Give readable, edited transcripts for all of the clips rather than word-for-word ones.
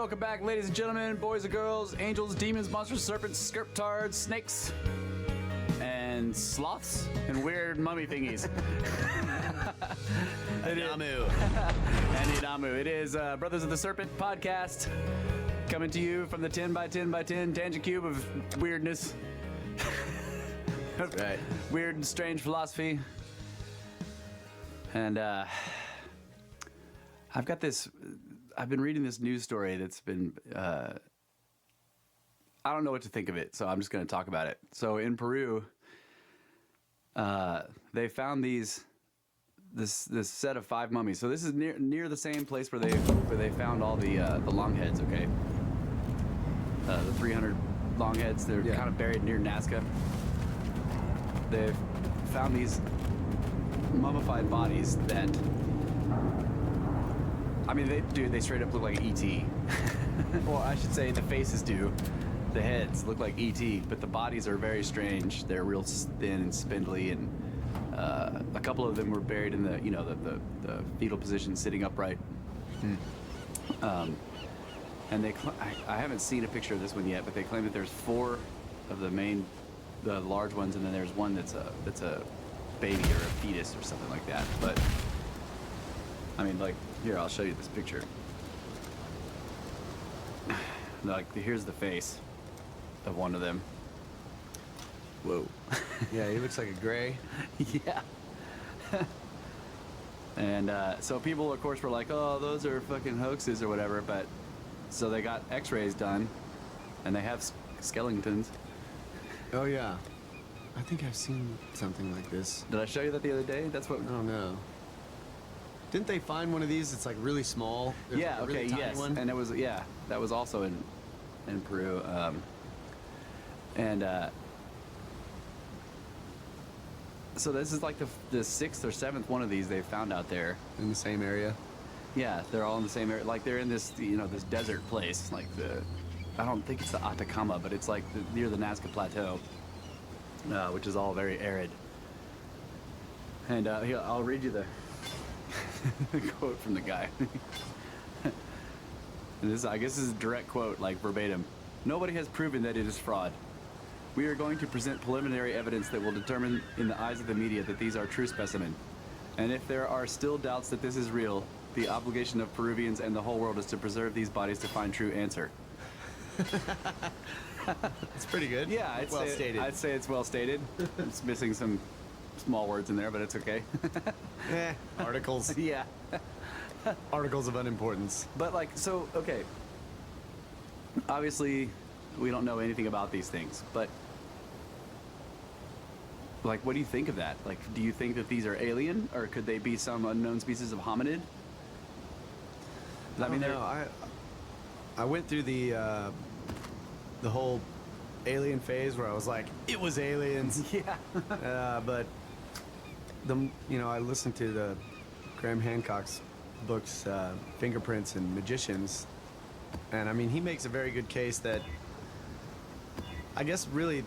welcome back, ladies and gentlemen, boys and girls, angels, demons, monsters, serpents, scriptards, snakes, and sloths, and weird mummy thingies. Anamu. And Inamu. It is Brothers of the Serpent podcast, coming to you from the 10 by 10 by 10 tangent cube of weirdness. That's right. Weird and strange philosophy. And I've been reading this news story that's been, I don't know what to think of it, so I'm just going to talk about it. So in Peru, they found this set of 5 mummies. So this is near the same place where they found all the long heads, okay? The 300 long heads, they're kind of buried near Nazca. They've found these mummified bodies that, I mean, they straight up look like E.T. Well, I should say the faces do. The heads look like E.T., but the bodies are very strange. They're real thin and spindly, and a couple of them were buried in the fetal position, sitting upright. And I haven't seen a picture of this one yet, but they claim that there's 4 of the large ones, and then there's one that's a baby or a fetus or something like that. But I mean, like, here, I'll show you this picture. Like, here's the face of one of them. Whoa. Yeah, he looks like a gray. Yeah. And so people, of course, were like, oh, those are fucking hoaxes or whatever, but so they got x-rays done, and they have skeletons. Oh, yeah. I think I've seen something like this. Did I show you that the other day? That's what... I don't know. Didn't they find one of these that's like really small? There's yeah, like a really okay, tiny yes. one? And it was, that was also in Peru. So this is like the 6th or 7th one of these they found out there. In the same area? Yeah, they're all in the same area. Like, they're in this, this desert place. Like I don't think it's the Atacama, but it's like near the Nazca Plateau, which is all very arid. And here, I'll read you the quote from the guy. And I guess this is a direct quote, like verbatim. Nobody has proven that it is fraud. We are going to present preliminary evidence that will determine in the eyes of the media that these are true specimens. And if there are still doubts that this is real, the obligation of Peruvians and the whole world is to preserve these bodies to find true answer. It's pretty good. Yeah, I'd say it's well stated. It's missing some small words in there, but it's okay. Articles. Yeah. Articles of unimportance. But like, so, okay. Obviously, we don't know anything about these things, but like, what do you think of that? Like, do you think that these are alien, or could they be some unknown species of hominid? I mean, I went through the whole alien phase where I was like, it was aliens. Yeah. But I listened to the Graham Hancock's books, Fingerprints and Magicians, and I mean, he makes a very good case that I guess really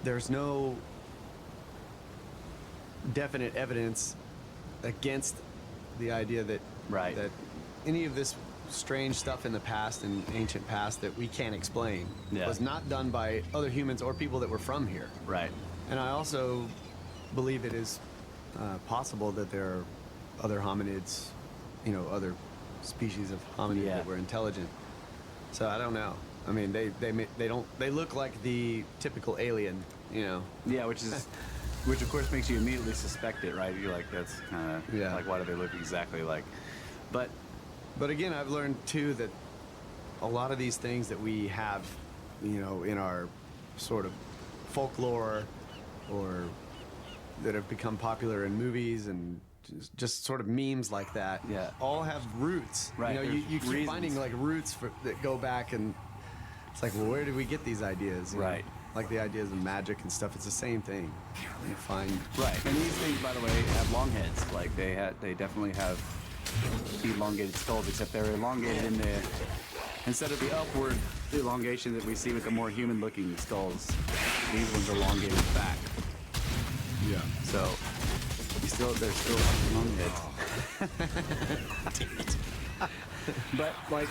there's no definite evidence against the idea that that any of this strange stuff in the past and ancient past that we can't explain was not done by other humans or people that were from here. Right. And I also believe it is possible that there are other hominids, other species of hominid that were intelligent. So I don't know. I mean, they look like the typical alien, Yeah, which of course makes you immediately suspect it, right? You're like, that's kind of like, why do they look exactly like? But again, I've learned too that a lot of these things that we have, in our sort of folklore or that have become popular in movies and just sort of memes like that, all have roots. Right. You keep finding like roots that go back, and it's like, well, where did we get these ideas? Right. Like the ideas of magic and stuff. It's the same thing. You find and these things, by the way, have long heads. Like they definitely have elongated skulls, except they're elongated instead of the upward elongation that we see with the more human-looking skulls. These ones are elongated back. Yeah. So they're still long heads. Damn it. But like,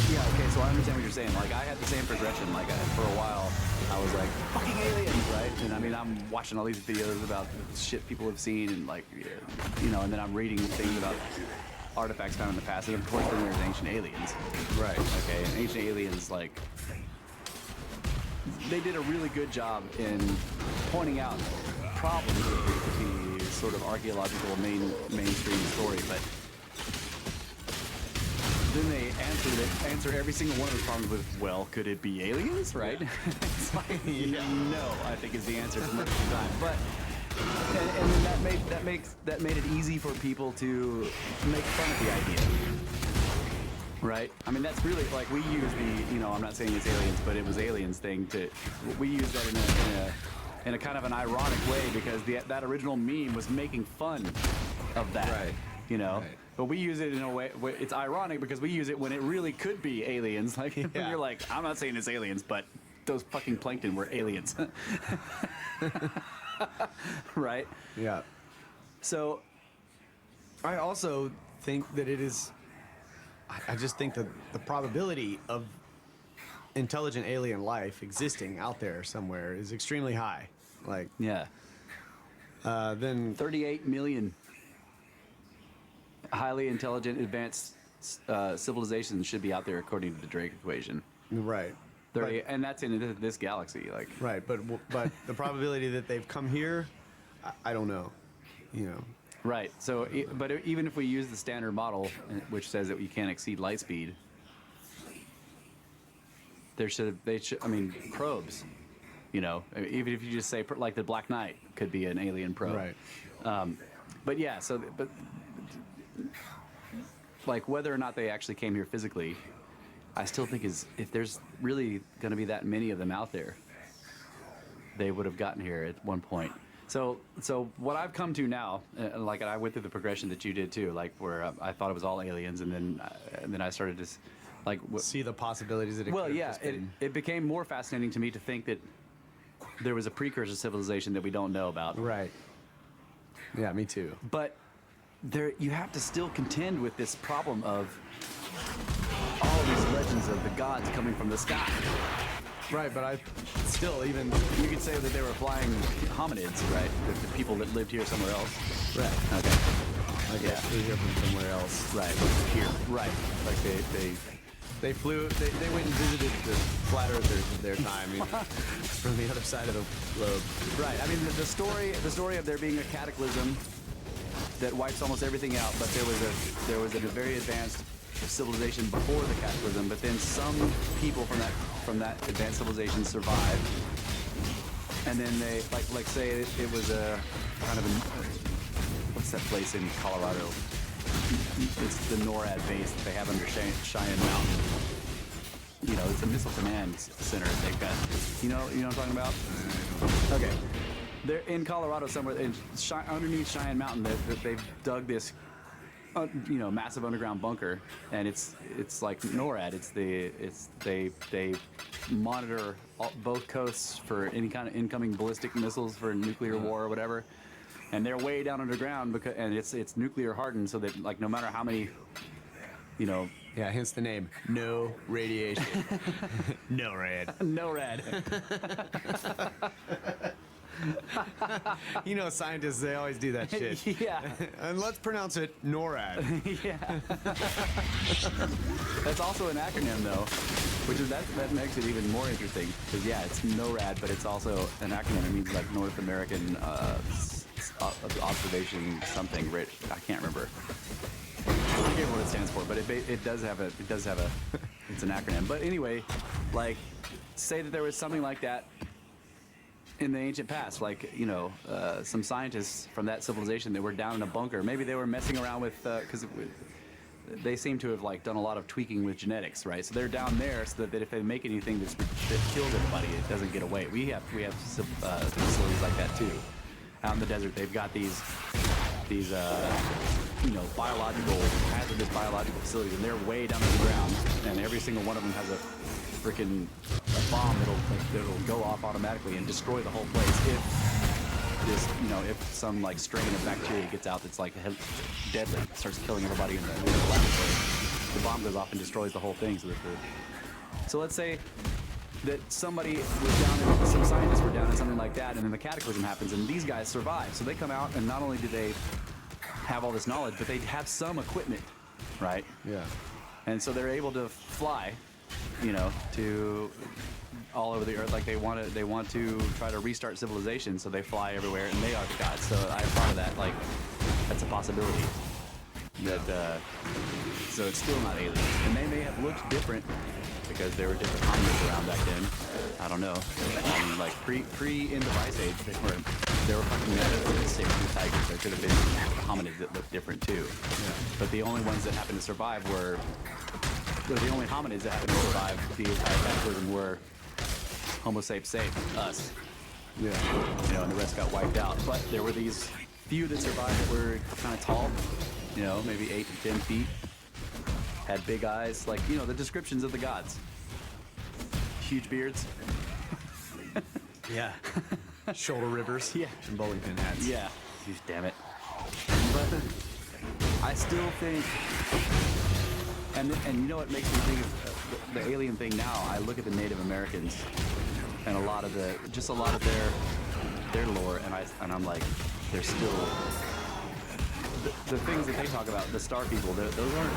yeah, okay. So I understand what you're saying. Like, I had the same progression. Like, for a while, I was like, fucking aliens, right? And I mean, I'm watching all these videos about shit people have seen, and like, you know, and then I'm reading things about artifacts found in the past, and of course, then there's ancient aliens. Right. Okay, and ancient aliens, like, they did a really good job in pointing out problems with the sort of archaeological mainstream story, but then they answer every single one of those problems with, well, could it be aliens, right? It's like, no, I think is the answer for most of the time. But and then that made it easy for people to make fun of the idea. Right? I mean, that's really, like, we use the, you know, I'm not saying it's aliens, but it was aliens thing we use that in a kind of an ironic way, because that original meme was making fun of that. Right. You know? Right. But we use it in a way, it's ironic because we use it when it really could be aliens. Like, when you're like, I'm not saying it's aliens, but those fucking plankton were aliens. Right? Yeah. So, I also think that it is, I just think that the probability of intelligent alien life existing out there somewhere is extremely high. Like, yeah. then 38 million highly intelligent, advanced civilizations should be out there according to the Drake equation. right. 30, and that's in this galaxy. Like, Right, but the probability that they've come here, I don't know. You know. right. So, but even if we use the standard model, which says that you can't exceed light speed, I mean, probes. You know, even if you just say, like, the Black Knight could be an alien probe. Right. But yeah, but like, whether or not they actually came here physically, I still think if there's really going to be that many of them out there, they would have gotten here at one point. So what I've come to now, like, I went through the progression that you did too, like, where I thought it was all aliens, and then I started to, like, See the possibilities that it well, could have yeah, just been. it became more fascinating to me to think that there was a precursor civilization that we don't know about. Right. Yeah, me too. But you have to still contend with this problem of all these legends of the gods coming from the sky. Right, but I still even You could say that they were flying hominids, right? The people that lived here somewhere else. right. Okay. Like Yeah. they hear from somewhere else. Right. Here. Right. Like They flew. They went and visited the flat earthers of their time, you know, from the other side of the globe. right. I mean, the story of there being a cataclysm that wipes almost everything out, but there was a very advanced civilization before the cataclysm, but then some people from that advanced civilization survived, and then they like say it was a kind of what's that place in Colorado? It's the NORAD base that they have under Cheyenne Mountain. You know, it's a missile command center they've got. You know what I'm talking about? Okay. They're in Colorado somewhere, underneath Cheyenne Mountain. They've dug this, massive underground bunker, and it's like NORAD. They monitor both coasts for any kind of incoming ballistic missiles for nuclear war or whatever. And they're way down underground and it's nuclear hardened, so that, like, no matter how many, Yeah, hence the name. No radiation. NORAD. NORAD. You know, scientists, they always do that shit. Yeah. And let's pronounce it NORAD. Yeah. That's also an acronym, though, that makes it even more interesting. Because, yeah, it's NORAD, but it's also an acronym. It means, like, North American observation something. I can't remember. I forget what it stands for, but it does have a it's an acronym. But anyway, like, say that there was something like that in the ancient past, like, some scientists from that civilization that were down in a bunker. Maybe they were messing around with, because they seem to have, like, done a lot of tweaking with genetics, right? So they're down there so that if they make anything that kills everybody, it doesn't get away. We have facilities like that too. Out in the desert, they've got these hazardous biological facilities, and they're way down to the ground, and every single one of them has a freaking bomb that'll go off automatically and destroy the whole place this, you know, if some like strain of bacteria gets out that's like deadly, starts killing everybody in the laboratory, the bomb goes off and destroys the whole thing. So let's say that somebody was down in, some scientists were down in something like that, and then the cataclysm happens, and these guys survive. So they come out, and not only do they have all this knowledge, but they have some equipment, right? Yeah. And so they're able to fly, you know, to all over the earth. Like they want to try to restart civilization, so they fly everywhere, and they are the gods. So I thought of that, like that's a possibility. That so it's still not aliens, and they may have looked different because there were different hominids around back then. I don't know. I mean, like pre in the Ice Age, they were fucking saber-tooth tigers. There could have been hominids that looked different too. Yeah. But the only ones that happened to survive were the only hominids that happened to survive the entire cataclysm were Homo sapiens, us. Yeah. You know, and the rest got wiped out. But there were these few that survived that were kind of tall. You know, maybe 8 to 10 feet. Had big eyes, like, you know, the descriptions of the gods. Huge beards. Yeah. Shoulder rivers. Yeah. And bowling pin hats. Yeah. Damn it. But I still think, and you know what makes me think of the alien thing now? I look at the Native Americans and a lot of their lore, and I'm like, they're still. The things that they talk about, the star people, those aren't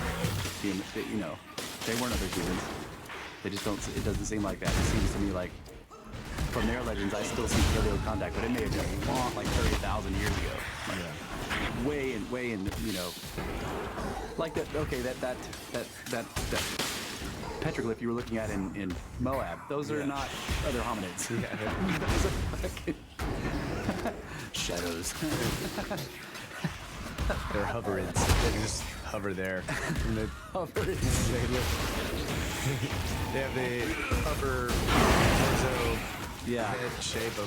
human, you know, they weren't other humans. They just don't, it doesn't seem like that. It seems to me like, from their legends, I still see paleo contact, but it may have been long, like 30,000 years ago. Like, Yeah. way in, you know, like that, okay, that petroglyph you were looking at in Moab, those are Yeah. not other hominids. Yeah. Those are fucking shadows. They're hoverids. They can just hover there. And they have the upper torso Yeah. head shape of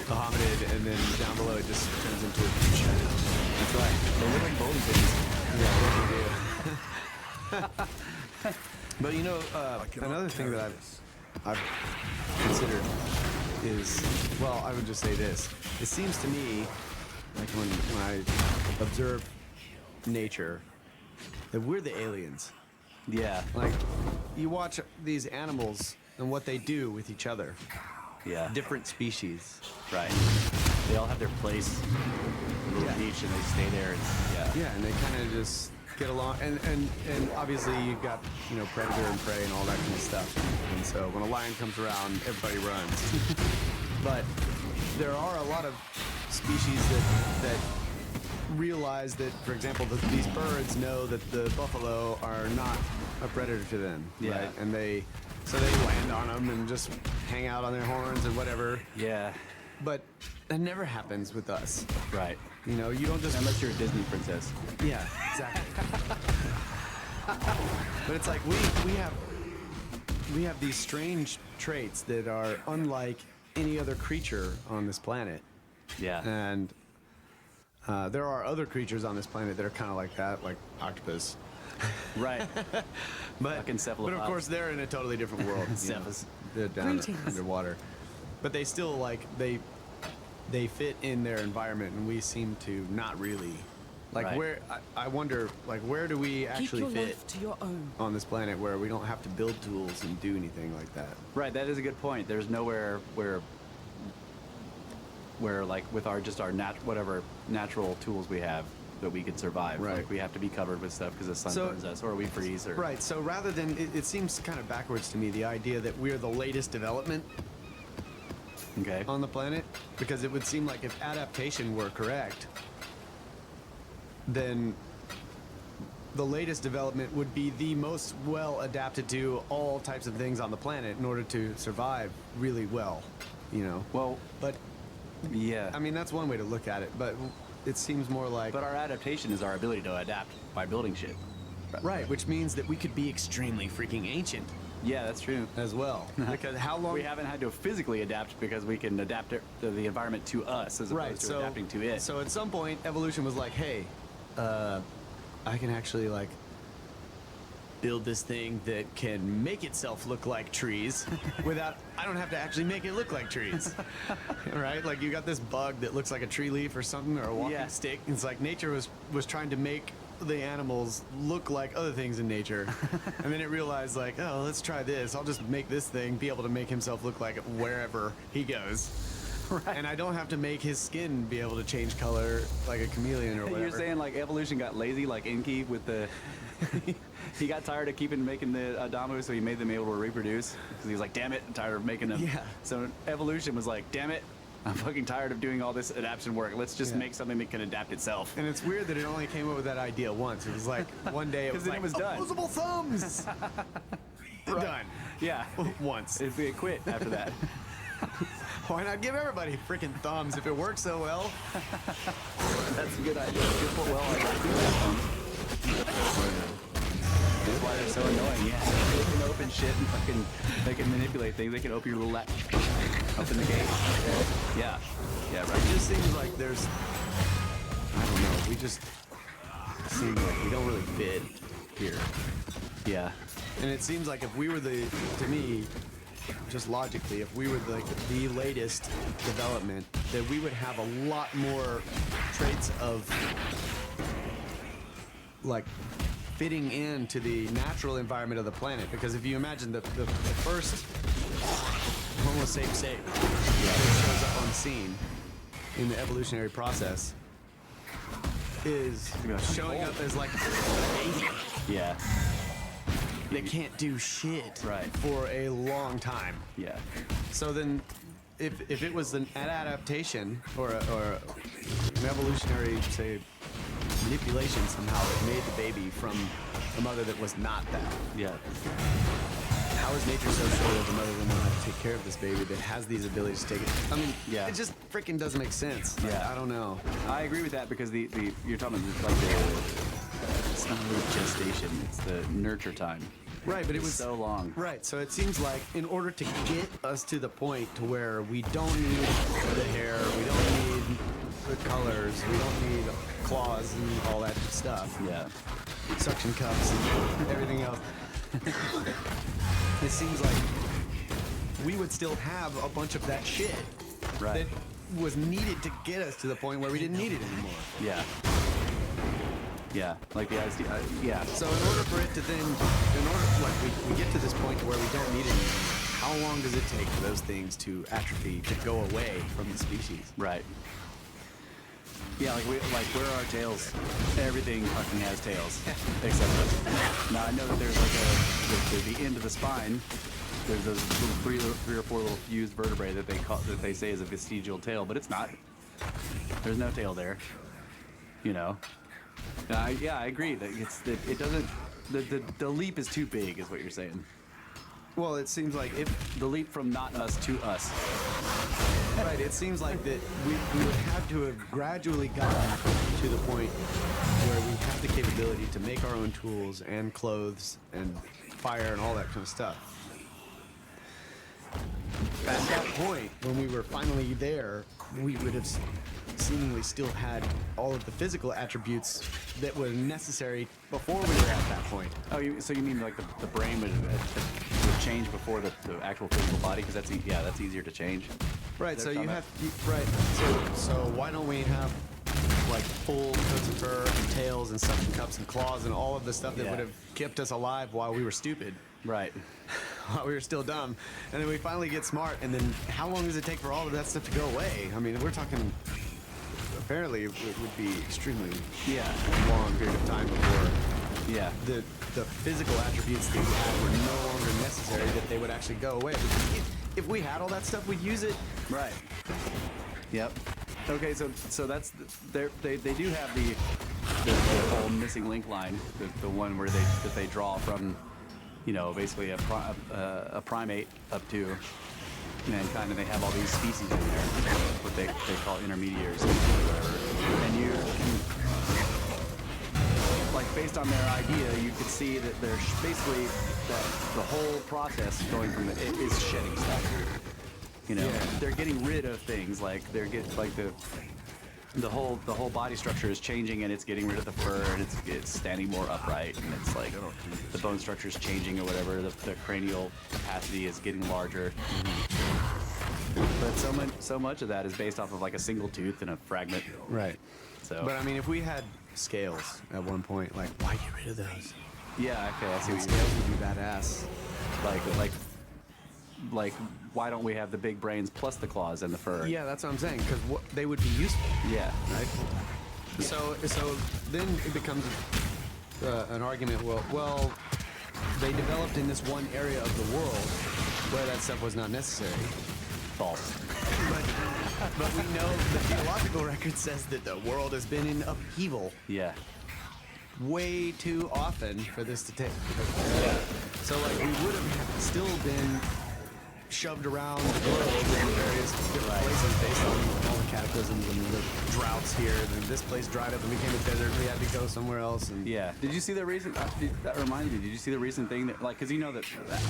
the hominid, and then down below it just turns into a shadow. That's right. They look like bowling pins. Yeah, they do. But you know, another thing that I've considered is, well, I would just say this. It seems to me, like when I observe nature, that we're the aliens. Yeah. Like, you watch these animals and what they do with each other. Yeah. Different species. Right. They all have their place, a little Yeah. niche, and they stay there. And, yeah. Yeah, and they kind of just get along. And obviously you've got, you know, predator and prey and all that kind of stuff. And so when a lion comes around, everybody runs. But there are a lot of species that realize that, for example, these birds know that the buffalo are not a predator to them, Yeah. right? And they land on them and just hang out on their horns and whatever. Yeah. But that never happens with us. Right. You know, you don't just. Unless you're a Disney princess. Yeah, exactly. But it's like we have these strange traits that are unlike any other creature on this planet. Yeah. And there are other creatures on this planet that are kind of like that, like octopus. Right. But Fucking of cephalopods. course they're in a totally different world. you know. Cephas. They're down Greetings. underwater. But they still like they fit in their environment, and we seem to not really. Like Right. where I wonder, like where do we Keep actually your fit life to your own. on this planet where we don't have to build tools and do anything like that? Right. That is a good point. There's nowhere where like with our whatever natural tools we have that we could survive. Right. Like we have to be covered with stuff because the sun So- burns us, or we freeze, or Right. So rather than it seems kind of backwards to me, the idea that we're the latest development Okay. on the planet, because it would seem like if adaptation were correct, then the latest development would be the most well adapted to all types of things on the planet in order to survive really well, you know. Well, But yeah. I mean, that's one way to look at it, but it seems more like But our adaptation is our ability to adapt by building shit. right, which means that we could be extremely freaking ancient Yeah, that's true. as well. Because how long We haven't had to physically adapt because we can adapt the environment to us as opposed right, to so adapting to it. So at some point, evolution was like, hey, I can actually like build this thing that can make itself look like trees without, I don't have to actually make it look like trees. Right? Like you got this bug that looks like a tree leaf or something, or a walking stick. It's like nature was trying to make the animals look like other things in nature. And then it realized like, oh, let's try this. I'll just make this thing be able to make himself look like it wherever he goes. Right. And I don't have to make his skin be able to change color like a chameleon or whatever. You're saying like evolution got lazy, like Inky with the. He got tired of making the Adamu, so he made them able to reproduce. Because he was like, damn it, I'm tired of making them. Yeah. So evolution was like, damn it, I'm fucking tired of doing all this adaptation work. Let's just make something that can adapt itself. And it's weird that it only came up with that idea once. It was like one day it was then like, it was done. opposable thumbs. Done. Yeah. Once. It quit after that. Why not give everybody freaking thumbs if it works so well? That's a good idea. Just put well, I like that's why they're so annoying. Yeah, they can open shit and fucking, they can manipulate things. They can open your little open the gate. Yeah, yeah, right. It just seems like there's, I don't know, we just seem like we don't really fit here. Yeah. And it seems like if we were to me, just logically, if we were like the latest development, that we would have a lot more traits of like fitting into the natural environment of the planet. Because if you imagine the first Homo sapiens that shows up on scene in the evolutionary process is showing up as like a baby. Yeah. They can't do shit for a long time. Yeah. So then, if it was an adaptation or an evolutionary, say, manipulation somehow that made the baby from a mother that was not that. Yeah. How is nature so sure that the mother would want to take care of this baby that has these abilities to take it? I mean, it just freaking doesn't make sense. Yeah. I don't know. I agree with that because the you're talking about like it's not really gestation, it's the nurture time. Right, but it was so long. Right, so it seems like in order to get us to the point to where we don't need the hair, we don't need the colors, we don't need claws and all that stuff. Yeah. Suction cups and everything else. It seems like we would still have a bunch of that shit that was needed to get us to the point where we didn't need it anymore. Yeah. Yeah, like the ISD, yeah. So in order for it to then, like we get to this point where we don't need it anymore, how long does it take for those things to atrophy, to go away from the species? Right. Yeah, like where are our tails? Everything fucking has tails, except us. Now I know that there's like the end of the spine. There's those little three or four little fused vertebrae that they say is a vestigial tail, but it's not. There's no tail there. You know. Yeah, I agree. That it doesn't. The leap is too big, is what you're saying. Well, it seems like if the leap from not us to us. Right. It seems like that we would have to have gradually gotten to the point where we have the capability to make our own tools and clothes and fire and all that kind of stuff. At that point, when we were finally there, we would have seemingly still had all of the physical attributes that were necessary before we were at that point. Oh, so you mean like the brain would change before the actual physical body? Because that's easier to change. Right. So you have So why don't we have like full coats of fur and tails and suction cups and claws and all of the stuff that would have kept us alive while we were stupid? Right. While we were still dumb, and then we finally get smart, and then how long does it take for all of that stuff to go away? I mean, we're talking. Apparently, it would be extremely long period of time before the physical attributes that we had were no longer necessary, that they would actually go away. Because if we had all that stuff, we'd use it. Right. Yep. Okay, so that's they do have the whole missing link line, the one where they draw from, you know, basically a primate up to mankind, and they have all these species in there, what they call intermediaries, or whatever. And you can, like, based on their idea, you could see that they're basically that the whole process going from is shedding stuff. You know, they're getting rid of things, like they're getting like the whole body structure is changing, and it's getting rid of the fur, and it's standing more upright, and it's like the bone structure is changing or whatever. The cranial capacity is getting larger. But so much of that is based off of like a single tooth and a fragment. Right. So. But I mean, if we had scales at one point, like, why get rid of those? Yeah. Okay. I see what Scales would be badass. like why don't we have the big brains plus the claws and the fur? Yeah, that's what I'm saying. Because they would be useful. Yeah. Right. So then it becomes an argument. Well, they developed in this one area of the world where that stuff was not necessary. False. But we know the geological record says that the world has been in upheaval Yeah. way too often for this to take. Yeah. So like we would have still been shoved around the globe in various different places based on all the cataclysms and the droughts here. And this place dried up and became a desert. We had to go somewhere else. And Yeah. Did you see the recent? That reminded me. Did you see the recent thing that, like, because you know that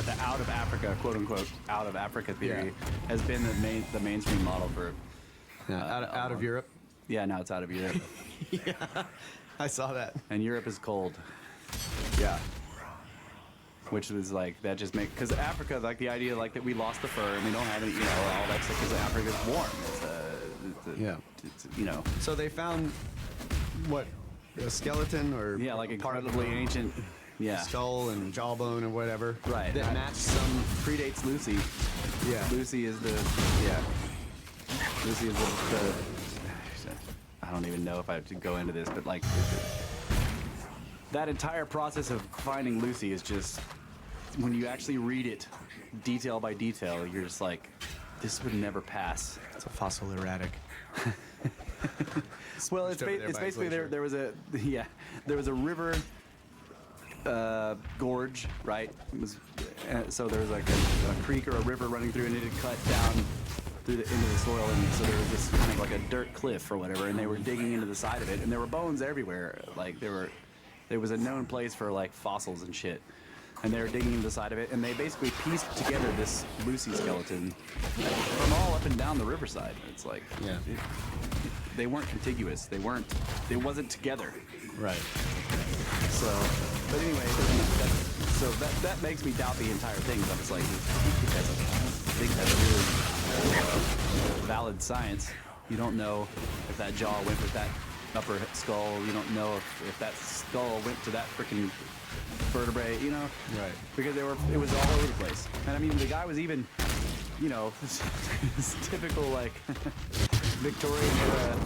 the out of Africa, quote unquote, out of Africa theory has been the mainstream model for. out of Europe. Yeah. Now it's out of Europe, Yeah, I saw that. and Europe is cold, Yeah. which was like that just make because Africa, like the idea like that we lost the fur and we don't have any, all that stuff because Africa's warm. It's So they found what, a skeleton or Yeah, like part of incredibly the ancient. Yeah. skull and jawbone or whatever. Right. That matched some. Predates Lucy. Yeah. Lucy is the. Yeah. Lucy is the. I don't even know if I have to go into this, but like. That entire process of finding Lucy is just. When you actually read it detail by detail, you're just like, this would never pass. It's a fossil erratic. Well, it's basically there was a river gorge, right? It was so there was like a creek or a river running through, and it had cut down into the soil, and so there was this kind of like a dirt cliff or whatever, and they were digging into the side of it, and there were bones everywhere. Like there was a known place for like fossils and shit. And they were digging into the side of it, and they basically pieced together this Lucy skeleton from all up and down the riverside. It's like, they weren't contiguous. It wasn't together. Right. So, but anyway, that makes me doubt the entire thing. But it's like, I think that's really valid science. You don't know if that jaw went with that upper skull. You don't know if that skull went to that freaking vertebrae, Right. Because it was all over the place. And I mean, the guy was even, this typical like Victorian era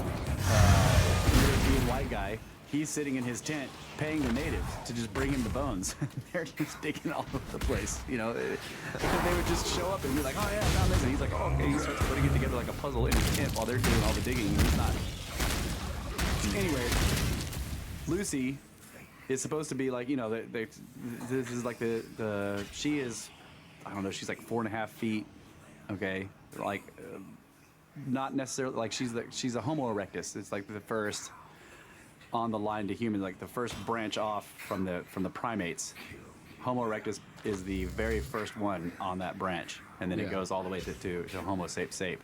European white guy. He's sitting in his tent paying the natives to just bring him the bones. They're just digging all over the place, They would just show up and be like, oh yeah, I found this, and he's like, oh okay. He starts putting it together like a puzzle in his tent while they're doing all the digging, and he's not. Anyway, Lucy is supposed to be like, this is like she is, I don't know, she's like 4.5 feet, okay, like not necessarily like she's a Homo erectus. It's like the first on the line to human, like the first branch off from the primates. Homo erectus is the very first one on that branch, and then it goes all the way to Homo sape.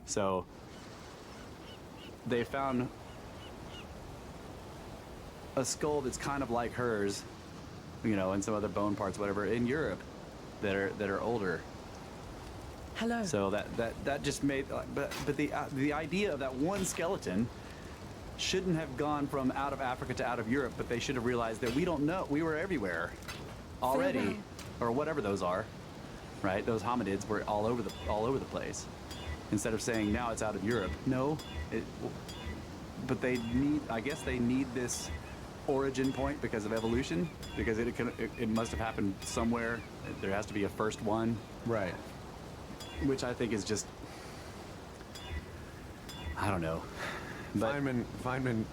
So they found a skull that's kind of like hers, and some other bone parts, whatever, in Europe, that are older. Hello. So that just made, but the idea of that one skeleton shouldn't have gone from out of Africa to out of Europe, but they should have realized that we don't know, we were everywhere already, or whatever those are, right? Those hominids were all over the place. Instead of saying now it's out of Europe, no, but I guess they need this origin point because of evolution, because it must have happened somewhere. There has to be a first one, Right. which I think is just, I don't know. But Feynman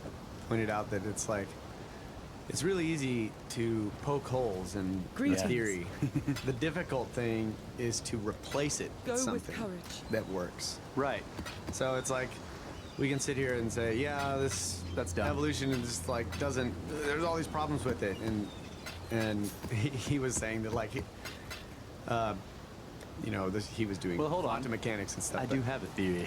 pointed out that it's really easy to poke holes in the Greetings. theory. The difficult thing is to replace it Go with with something courage. that works. right, So it's like we can sit here and say, yeah, That's dumb. evolution is like doesn't. There's all these problems with it, and he was saying that like you know, he was doing Well, hold on. quantum mechanics and stuff. I but- do have a theory.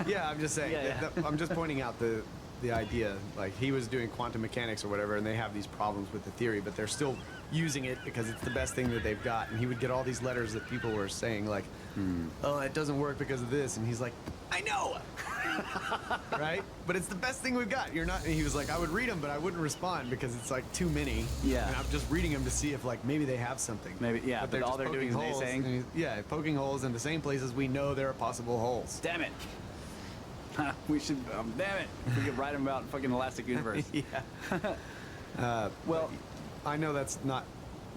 Yeah, I'm just saying. Yeah, I'm just pointing out the idea. Like he was doing quantum mechanics or whatever, and they have these problems with the theory, but they're still using it because it's the best thing that they've got. And he would get all these letters that people were saying like, "Oh, it doesn't work because of this," and he's like, "I know." Right? But it's the best thing we've got. You're not. And he was like, I would read them, but I wouldn't respond because it's like too many. Yeah. And I'm just reading them to see if like maybe they have something. Maybe, yeah, but all just they're doing poking is holes, naysaying? and yeah, poking holes in the same places we know there are possible holes. Damn it. We should, damn it. We could write him about fucking Elastic Universe. Yeah. Well, I know that's not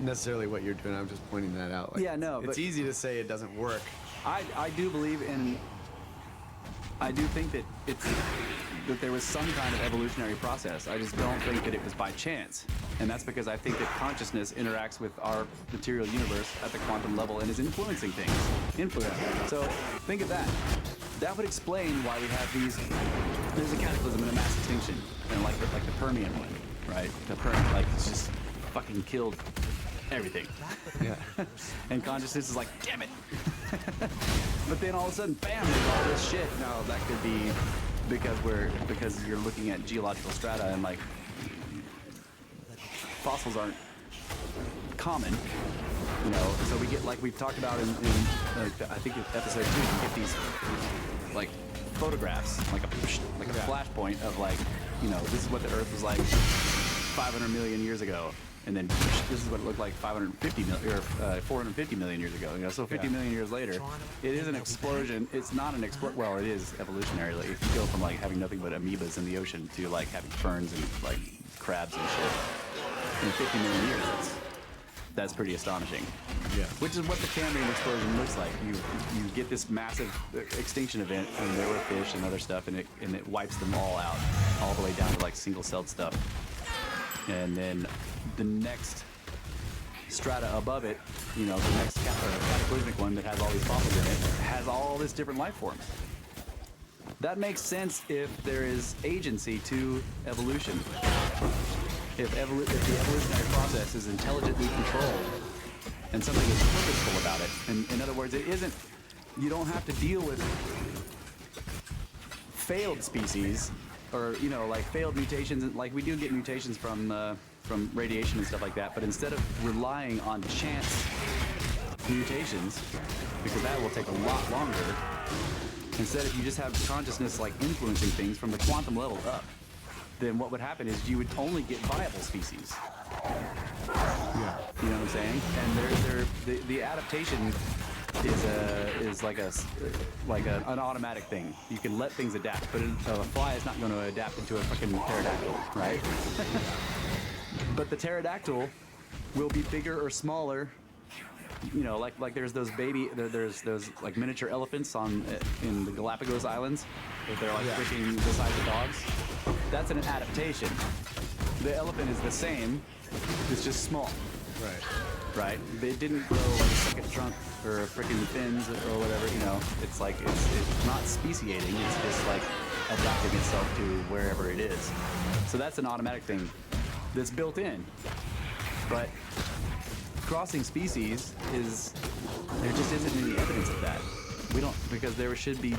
necessarily what you're doing. I'm just pointing that out. Yeah, no, It's but- easy to say it doesn't work. I do believe in, I do think that that there was some kind of evolutionary process. I just don't think that it was by chance. And that's because I think that consciousness interacts with our material universe at the quantum level and is influencing things. So think of that. That would explain why we have these, there's a cataclysm and a mass extinction. And like the Permian one, right? The Permian, like, it's just fucking killed everything. Yeah. And consciousness is like, damn it. But then all of a sudden, bam, there's all this shit. No, that could be because you're looking at geological strata and like fossils aren't common, you know. So we get, like we've talked about in I think in episode 2, you get these like photographs, like a flashpoint of like, you know, this is what the Earth was like 500 million years ago. And then this is what it looked like 550 million or 450 million years ago. You know, so 50 million years later, it is an explosion. It's not an explosion. Well, it is evolutionarily. If you go from like having nothing but amoebas in the ocean to like having ferns and like crabs and shit in 50 million years, that's pretty astonishing. Yeah. Which is what the Cambrian explosion looks like. You get this massive extinction event, and there were fish and other stuff, and it wipes them all out, all the way down to like single-celled stuff. And then the next strata above it, you know, the next cataclysmic one that has all these fossils in it, has all this different life forms. That makes sense if there is agency to evolution. If the evolutionary process is intelligently controlled and something is purposeful about it. And in other words, it isn't, you don't have to deal with failed species or, you know, like failed mutations. Like we do get mutations from radiation and stuff like that, but instead of relying on chance mutations, because that will take a lot longer, instead if you just have consciousness like influencing things from the quantum level up, then what would happen is you would only get viable species. Yeah. You know what I'm saying? And the adaptation is like an automatic thing. You can let things adapt, but a fly is not going to adapt into a fucking pterodactyl, right? But the pterodactyl will be bigger or smaller. You know, like there's those there's like miniature elephants in the Galapagos Islands. If they're like freaking the size of dogs, that's an adaptation. The elephant is the same, it's just small. Right? They didn't grow like a second trunk or freaking fins or whatever, you know. It's like, it's not speciating, it's just like adapting itself to wherever it is. So that's an automatic thing that's built in. But crossing species there just isn't any evidence of that. Because there should be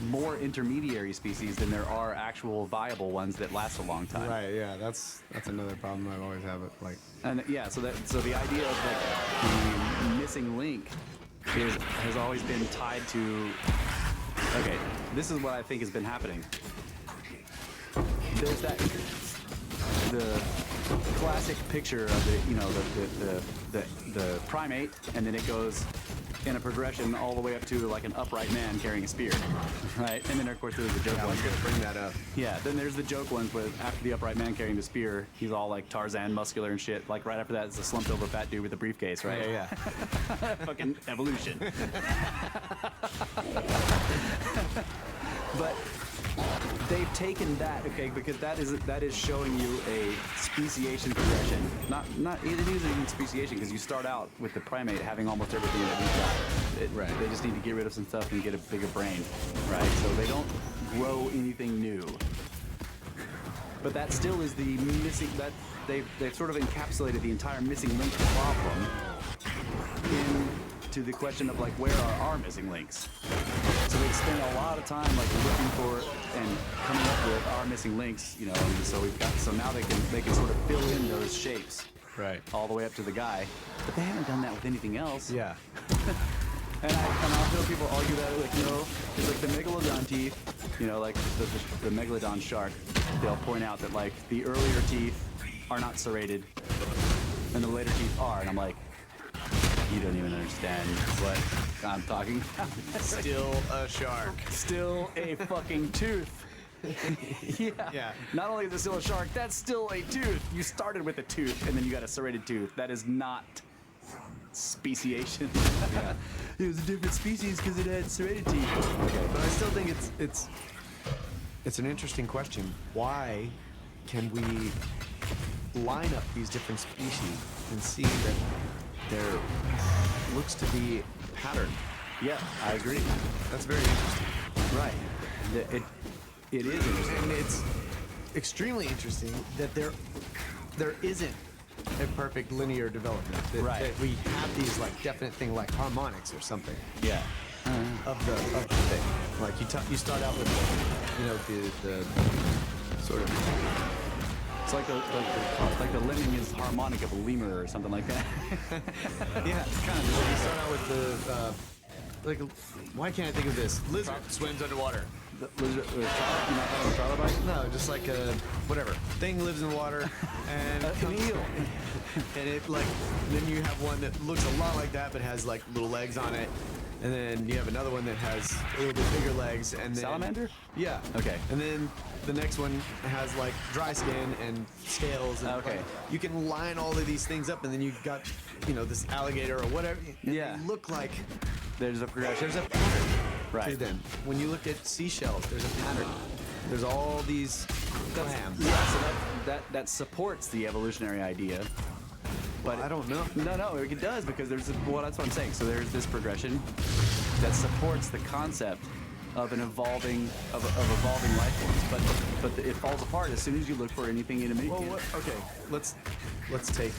more intermediary species than there are actual viable ones that last a long time. Right. Yeah. That's another problem I've always had. Like. And yeah, so the idea of like the missing link has always been tied to. Okay, this is what I think has been happening. There's the classic picture of the primate, and then it goes in a progression all the way up to like an upright man carrying a spear, right? And then of course there's the joke I ones. was gonna bring that up. Yeah, then there's the joke ones with after the upright man carrying the spear, he's all like Tarzan, muscular and shit. Like right after that, it's a slumped over fat dude with a briefcase, right? Yeah. Fucking evolution. But they've taken that, okay, because that is showing you a speciation progression. It isn't even speciation because you start out with the primate having almost everything that we've got. Right. They just need to get rid of some stuff and get a bigger brain, right? So they don't grow anything new. But that still is the missing, that they've sort of encapsulated the entire missing link problem into to the question of like where are our missing links. So they spend a lot of time like looking for and coming up with our missing links, you know. And so now they can sort of fill in those shapes Right. all the way up to the guy, but they haven't done that with anything else. Yeah. And I'll hear people argue that, like, you know, it's like the megalodon teeth, you know, like the megalodon shark. They'll point out that, like, the earlier teeth are not serrated, and the later teeth are. And I'm like, you don't even understand what I'm talking about. Still a shark. Still a fucking tooth. Yeah. Yeah. Not only is it still a shark, that's still a tooth. You started with a tooth, and then you got a serrated tooth. That is not speciation. Yeah. It was a different species because it had serrated teeth. Okay, but I still think it's an interesting question. Why can we line up these different species and see that there looks to be a pattern? Yeah, I agree. That's very interesting. Right. It is interesting. And it's extremely interesting that there isn't a perfect linear development. Right. That we have these like definite thing like harmonics or something Yeah. of the thing. Like you start out with the sort of It's like the lemming is harmonic of a lemur or something like that. yeah, kind of. Like you start out with the why can't I think of this? Lizard swims underwater. The lizard, you know, having a trilobite? No, just like a whatever thing lives in water and An eel. and it like then you have one that looks a lot like that but has like little legs on it, and then you have another one that has a little bit bigger legs, and then Salamander? Yeah. Okay. And then the next one has like dry skin and scales. And Okay. like, you can line all of these things up, and then you've got this alligator or whatever. And Yeah. They look like There's a progression. there's a pattern Right. to them. When you look at seashells, there's a pattern. There's all these clams. Yeah, so that supports the evolutionary idea. But I don't know. No, it does, because that's what I'm saying. So there's this progression that supports the concept of an evolving life forms, but it falls apart as soon as you look for anything intermediate. Well, okay, let's take,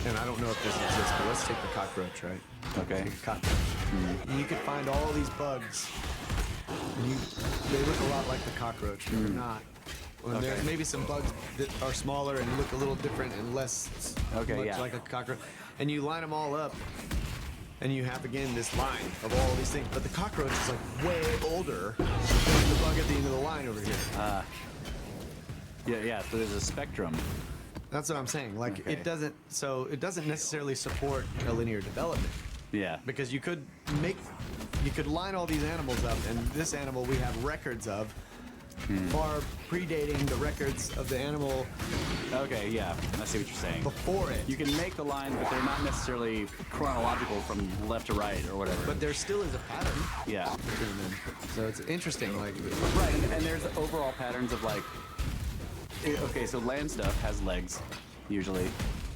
and I don't know if this exists, but let's take the cockroach, right? Okay. Take a cockroach. And you can find all these bugs, and they look a lot like the cockroach, but they're not. Well, Okay. there's maybe some bugs that are smaller and look a little different and less Okay, much yeah. like a cockroach, and you line them all up, and you have again this line of all these things. But the cockroach is like way older than the bug at the end of the line over here. Yeah. So there's a spectrum. That's what I'm saying. Like Okay. it doesn't necessarily support a linear development, Yeah. because you could line all these animals up, and this animal we have records of far predating the records of the animal Okay. Yeah. I see what you're saying. before it. You can make the lines, but they're not necessarily chronological from left to right or whatever. But there still is a pattern yeah. between them. So it's interesting. Like Right, and there's overall patterns of like, okay, so land stuff has legs, usually.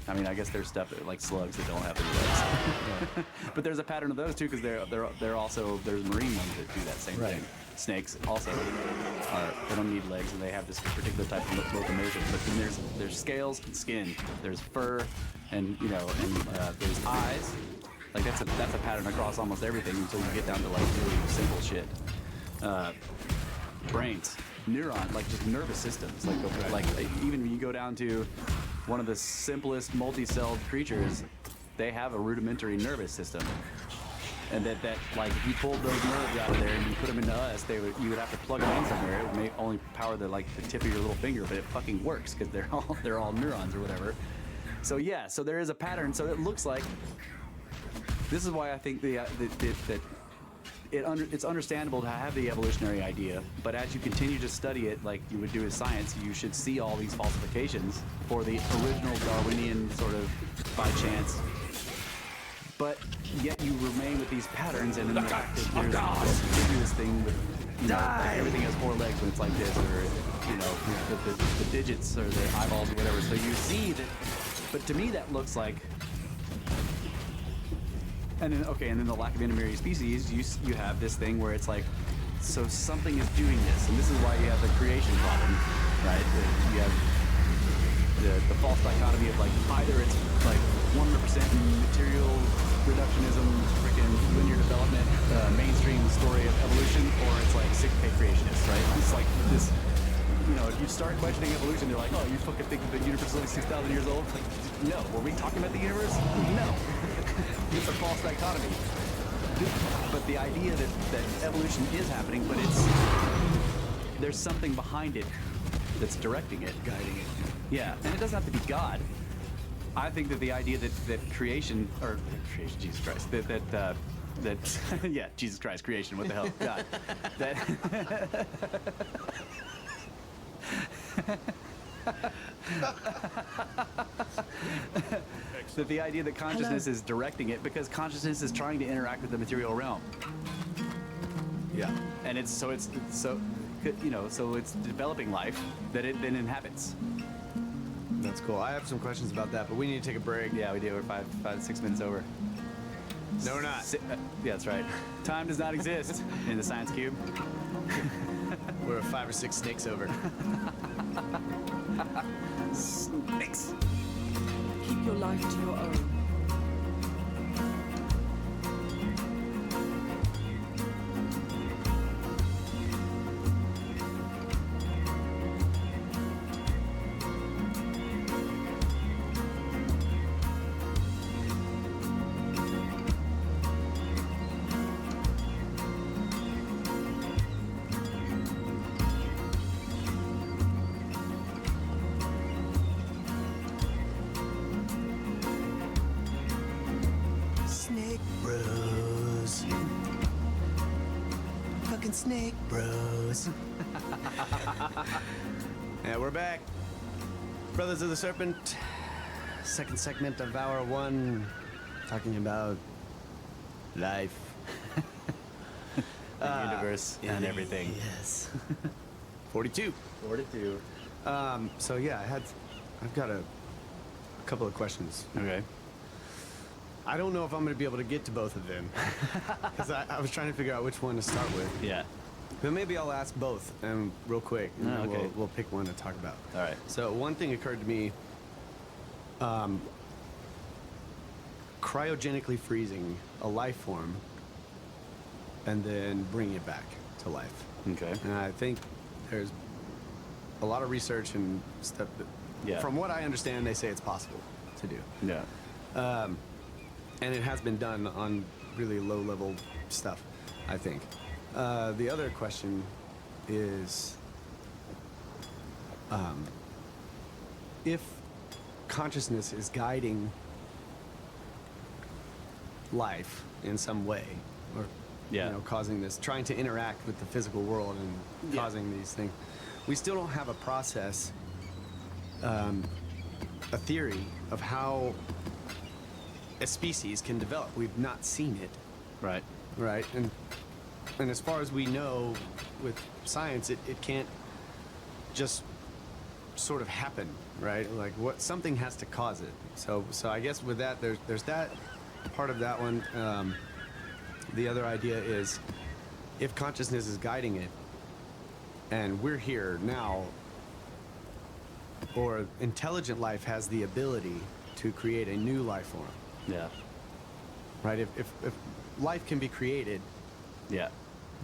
I mean, I guess there's stuff like slugs that don't have any legs. But there's a pattern of those too, because they're also, there's marine ones that do that same Right. thing. Snakes also they don't need legs, and they have this particular type of locomotion. But then there's scales and skin. There's fur, and there's eyes. Like that's a pattern across almost everything until you get down to like really simple shit. Brains, neuron, like just nervous systems. Like even when you go down to one of the simplest multi-celled creatures, they have a rudimentary nervous system. And that like if you pulled those nerves out of there and you put them into us, you would have to plug them in somewhere. It would only power the tip of your little finger, but it fucking works because they're all neurons or whatever. So yeah, so there is a pattern. So it looks like this is why I think it's understandable to have the evolutionary idea, but as you continue to study it, like you would do with science, you should see all these falsifications for the original Darwinian sort of by chance. But yet you remain with these patterns, and then there's this continuous thing with like everything has 4 legs when it's like this, or the digits or the eyeballs or whatever. So you see that, but to me that looks like. And then the lack of intermediate species, you have this thing where it's like, so something is doing this, and this is why you have the creation problem, right? You have the false dichotomy of like either it's like 100% material reductionism, freaking linear development, mainstream story of evolution, or it's like sick pay creationists, right? It's like this, you know, if you start questioning evolution, they're like, oh, you fucking think the universe is only 6,000 years old? It's like, no. Were we talking about the universe? No. It's a false dichotomy. But the idea that evolution is happening, but there's something behind it that's directing it, guiding it. Yeah, and it doesn't have to be God. I think that the idea that creation, or creation, Jesus Christ, that yeah, Jesus Christ, creation, what the hell, God, that that the idea that consciousness is directing it, because consciousness is trying to interact with the material realm. Yeah. And it's you know, so it's developing life that it then inhabits. That's cool. I have some questions about that, but we need to take a break. Yeah, we do. We're 5 to 6 minutes over. No, we're not. Yeah, that's right. Time does not exist in the science cube. We're 5 or 6 snakes over. Snakes. Keep your life to your own. Snake Bros. Fucking Snake Bros. Yeah, we're back. Brothers of the Serpent. Second segment of Hour 1. Talking about life. The universe and everything. Yes. 42. 42. So yeah, I've got a couple of questions. Okay. I don't know if I'm going to be able to get to both of them, because I was trying to figure out which one to start with. Yeah. But maybe I'll ask both real quick, and then okay. we'll pick one to talk about. All right. So one thing occurred to me, cryogenically freezing a life form and then bringing it back to life. Okay. And I think there's a lot of research and stuff that, Yeah. from what I understand, they say it's possible to do. Yeah. And it has been done on really low-level stuff, I think. The other question is, if consciousness is guiding life in some way, or Yeah. you know, causing this, trying to interact with the physical world and Yeah. causing these things, we still don't have a process, a theory of how a species can develop. We've not seen it, Right. right? And as far as we know with science, it can't just sort of happen, right? Like something has to cause it. So I guess with that, there's that part of that one. The other idea is, if consciousness is guiding it, and we're here now, or intelligent life has the ability to create a new life form. Yeah. Right? If life can be created, Yeah.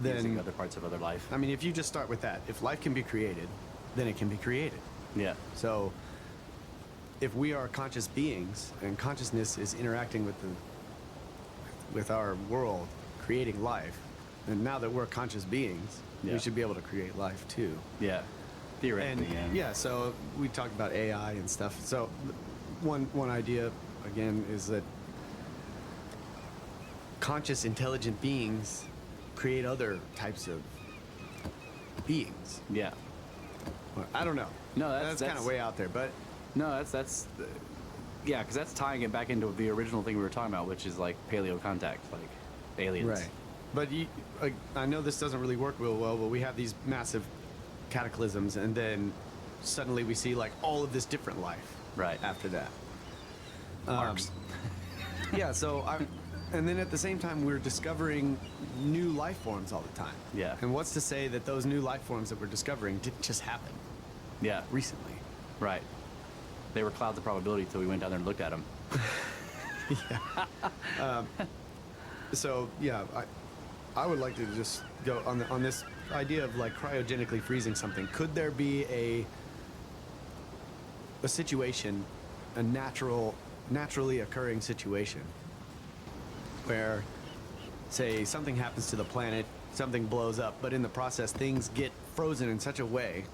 Then- Using other parts of other life. I mean, if you just start with that, if life can be created, then it can be created. Yeah. So if we are conscious beings and consciousness is interacting with our world, creating life, and now that we're conscious beings, Yeah. we should be able to create life too. Yeah. Theoretically, And yeah. so we talked about AI and stuff. So one idea again is that conscious, intelligent beings create other types of beings. Yeah. Well, I don't know. No, that's kind of that's- way out there, but No, yeah, because that's tying it back into the original thing we were talking about, which is like paleo contact, like aliens. right. But I know this doesn't really work real well, but we have these massive cataclysms, and then suddenly we see like all of this different life. Right. After that. Arcs. Yeah. So and then at the same time, we're discovering new life forms all the time. Yeah. And what's to say that those new life forms that we're discovering didn't just happen Yeah. recently? Right. They were clouds of probability until we went down there and looked at them. So yeah, I would like to just go on this idea of like cryogenically freezing something. Could there be a situation, a naturally occurring situation, where, say, something happens to the planet, something blows up, but in the process things get frozen in such a way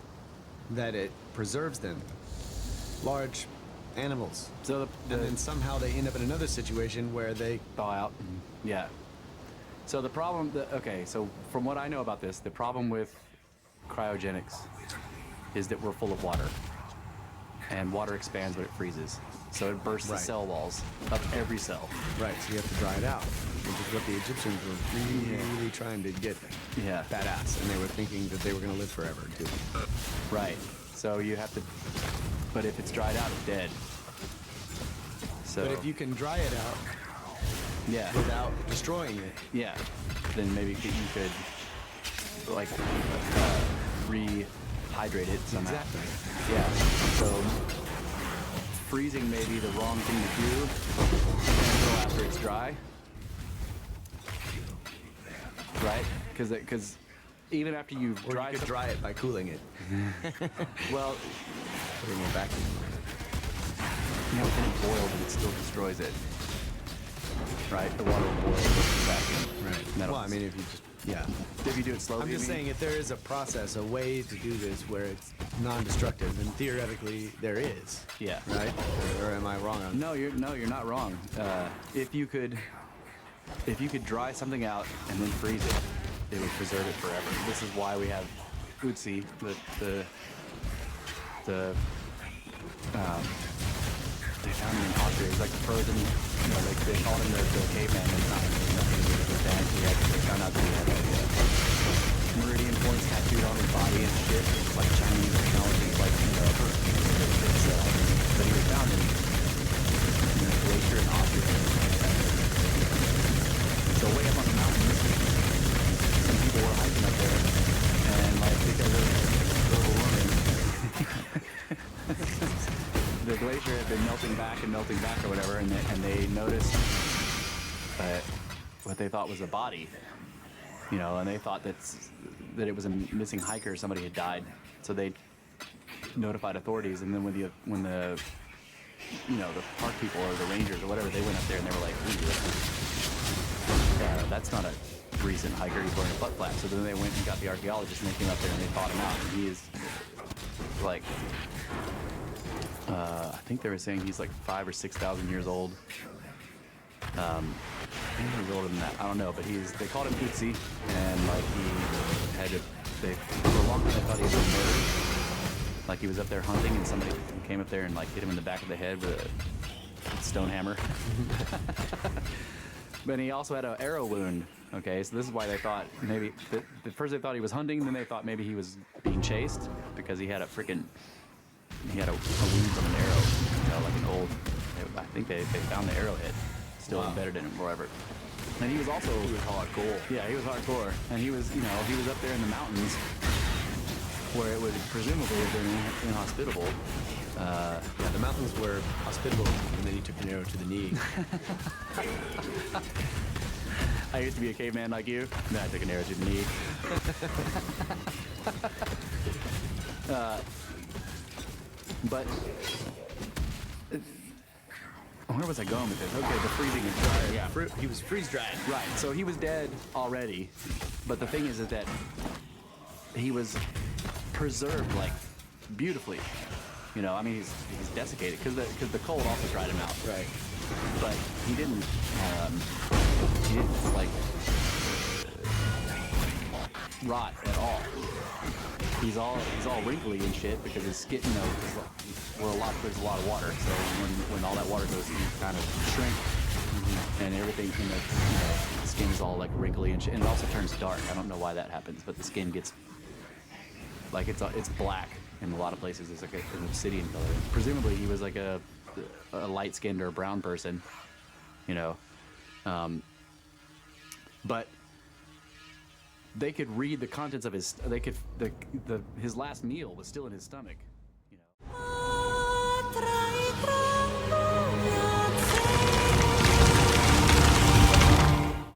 that it preserves them? Large animals. So And then somehow they end up in another situation where they thaw out. Yeah. So the problem, okay, so from what I know about this, the problem with cryogenics is that we're full of water. And water expands when it freezes. So it bursts the Right. cell walls of every cell. Right, so you have to dry it out, which is what the Egyptians were really trying to get Yeah. badass, and they were thinking that they were going to live forever, too. Right. So you have to, but if it's dried out, it's dead. So, But if you can dry it out yeah, without destroying it, yeah, then maybe you could like rehydrate it somehow. Exactly. Yeah. So freezing may be the wrong thing to do until after it's dry. Right? Because even after you've or dried you could dry it by cooling it. well, Put it in a vacuum. but then it boils and it still destroys it. Right? The water will boil with the vacuum. Right. Metal. Well, I mean, if you just, yeah. If you do it slowly, I'm just you mean? saying, if there is a process, a way to do this where it's non-destructive, and theoretically there is. Yeah. Right? Or am I wrong on No, you're not wrong. If you could dry something out and then freeze it, it would preserve it forever. This is why we have Utsi, they found him in Austria. He's like the frozen, they called him the caveman. It's not really nothing to do with that. They found out that he had meridian points tattooed on his body and shit. It's like Chinese technology. It's like, but he was found in a glacier in Austria. So way up on the mountains, some people were hiking up there, and like because of global warming, the glacier had been melting back or whatever, and they noticed what they thought was a body, and they thought that it was a missing hiker. Somebody had died, so they notified authorities, and then when the park people or the rangers or whatever, they went up there and they were like, that's not a recent hiker. He's wearing a butt flap. So then they went and got the archaeologist, and they came up there and they thawed him out. And he is like, I think they were saying he's like 5,000 or 6,000 years old. I think he's older than that. I don't know, but they called him Utsi, and like for a long time they thought he was a murderer. Like he was up there hunting, and somebody came up there and like hit him in the back of the head with a stone hammer. But he also had an arrow wound. Okay, so this is why they thought maybe at first they thought he was hunting, then they thought maybe he was being chased because he had a wound from an arrow, like an old. I think they found the arrowhead still embedded in him forever. And he was hardcore. Yeah, he was hardcore, and he was up there in the mountains where it would presumably have been inhospitable. Yeah, the mountains were hospitable, and then he took an arrow to the knee. I used to be a caveman like you. Then I took an arrow to the knee. But where was I going with this? Okay, the freezing and drying. Yeah, He was freeze-dried. right. So he was dead already. But the thing is that he was preserved like beautifully. I mean, he's desiccated because the cold also dried him out. Right. But he didn't like rot at all. He's all wrinkly and shit because his skin, there's a lot of water. So when all that water goes, you kind of shrink, and everything in the skin is all like wrinkly and shit. And it also turns dark. I don't know why that happens, but the skin gets like it's black in a lot of places. It's like an obsidian color. Presumably he was like a light-skinned or a brown person, but they could read the contents of his last meal was still in his stomach.